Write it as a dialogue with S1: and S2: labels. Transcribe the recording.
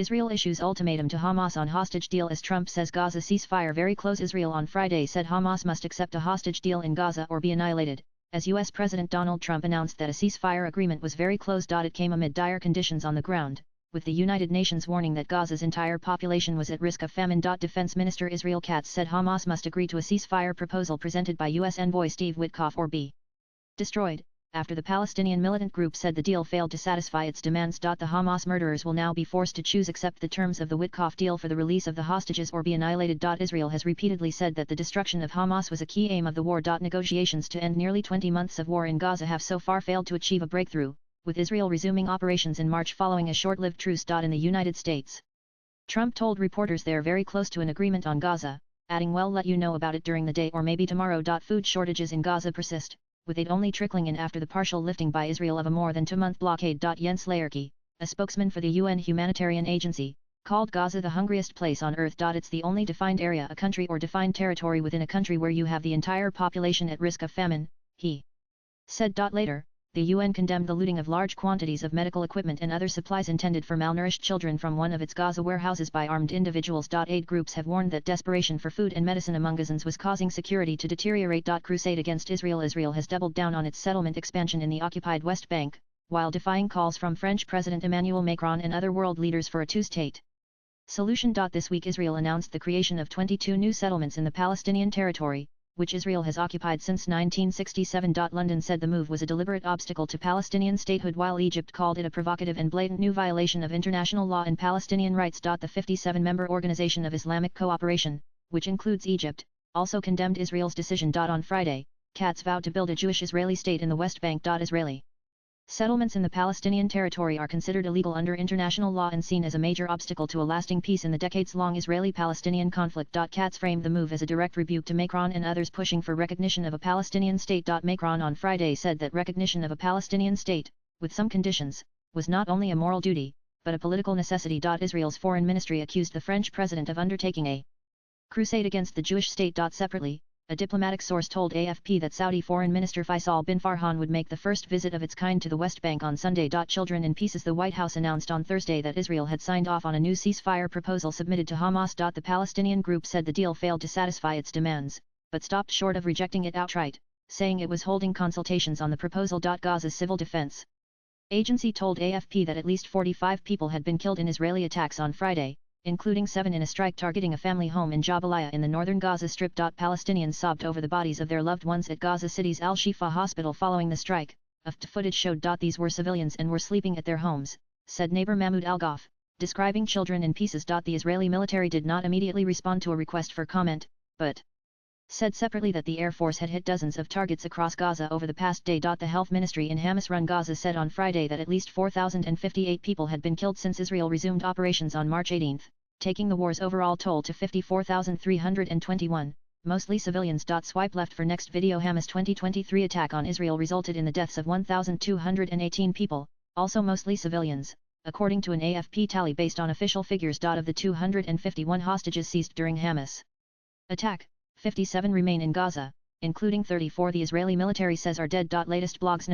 S1: Israel issues ultimatum to Hamas on hostage deal as Trump says Gaza ceasefire very close. Israel on Friday said Hamas must accept a hostage deal in Gaza or be annihilated, as U.S. President Donald Trump announced that a ceasefire agreement was very close. It came amid dire conditions on the ground, with the United Nations warning that Gaza's entire population was at risk of famine. Defense Minister Israel Katz said Hamas must agree to a ceasefire proposal presented by U.S. envoy Steve Witkoff or be destroyed, after the Palestinian militant group said the deal failed to satisfy its demands. The Hamas murderers will now be forced to choose accept the terms of the Witkoff deal for the release of the hostages or be annihilated. Israel has repeatedly said that the destruction of Hamas was a key aim of the war. Negotiations to end nearly 20 months of war in Gaza have so far failed to achieve a breakthrough, with Israel resuming operations in March following a short-lived truce. In the United States, Trump told reporters they're very close to an agreement on Gaza, adding, "We'll let you know about it during the day or maybe tomorrow." Food shortages in Gaza persist, with aid only trickling in after the partial lifting by Israel of a more than 2-month blockade. Jens Laerke, a spokesman for the UN humanitarian agency, called Gaza the hungriest place on earth. It's the only defined area, a country or defined territory within a country where you have the entire population at risk of famine, he said. Later, the UN condemned the looting of large quantities of medical equipment and other supplies intended for malnourished children from one of its Gaza warehouses by armed individuals. Aid groups have warned that desperation for food and medicine among Gazans was causing security to deteriorate. Crusade against Israel. Israel has doubled down on its settlement expansion in the occupied West Bank, while defying calls from French President Emmanuel Macron and other world leaders for a two-state solution. This week Israel announced the creation of 22 new settlements in the Palestinian territory, which Israel has occupied since 1967. London said the move was a deliberate obstacle to Palestinian statehood, while Egypt called it a provocative and blatant new violation of international law and Palestinian rights. The 57-member Organization of Islamic Cooperation, which includes Egypt, also condemned Israel's decision. On Friday, Katz vowed to build a Jewish-Israeli state in the West Bank. Israeli settlements in the Palestinian territory are considered illegal under international law and seen as a major obstacle to a lasting peace in the decades-long Israeli-Palestinian conflict. Katz framed the move as a direct rebuke to Macron and others pushing for recognition of a Palestinian state. Macron on Friday said that recognition of a Palestinian state, with some conditions, was not only a moral duty, but a political necessity. Israel's foreign ministry accused the French president of undertaking a crusade against the Jewish state. Separately, a diplomatic source told AFP that Saudi Foreign Minister Faisal bin Farhan would make the first visit of its kind to the West Bank on Sunday. Children in pieces. The White House announced on Thursday that Israel had signed off on a new ceasefire proposal submitted to Hamas. The Palestinian group said the deal failed to satisfy its demands, but stopped short of rejecting it outright, saying it was holding consultations on the proposal. Gaza's civil defense agency told AFP that at least 45 people had been killed in Israeli attacks on Friday, including 7 in a strike targeting a family home in Jabalia in the northern Gaza Strip. Palestinians sobbed over the bodies of their loved ones at Gaza City's Al-Shifa hospital following the strike. Footage showed these were civilians and were sleeping at their homes, said neighbor Mahmoud Al-Ghaff, describing children in pieces. The Israeli military did not immediately respond to a request for comment, but said separately that the Air Force had hit dozens of targets across Gaza over the past day. The health ministry in Hamas-run Gaza said on Friday that at least 4,058 people had been killed since Israel resumed operations on March 18, taking the war's overall toll to 54,321, mostly civilians. Swipe left for next video. Hamas 2023 attack on Israel resulted in the deaths of 1,218 people, also mostly civilians, according to an AFP tally based on official figures. Of the 251 hostages seized during Hamas attack, 57 remain in Gaza, including 34 the Israeli military says are dead. Latest blogs.